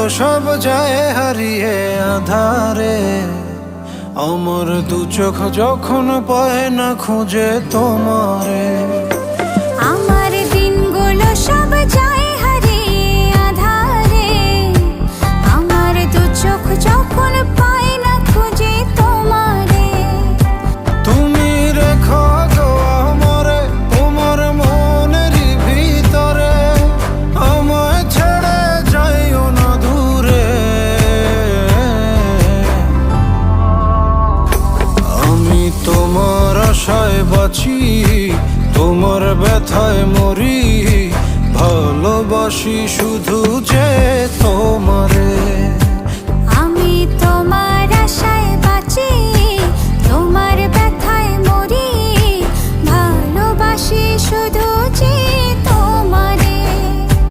সব যায় হারিয়ে আধারে। আমার দু চোখ যখন পায় না খুঁজে তোমারে। আমার দিনগুলো সব যায় হারিয়ে আঁধারে। আমার দু চোখ যখন পায় না খুঁজে তোমারে। তুমি রেখো গো আমারে তোমার মনেরই ভিতরে, আমায় ছেড়ে যাইও না দূরে। আমি তোমার আশায় বাঁচি, তোমার ব্যথায় মরি, ভালোবাসি শুধু যে তোমার।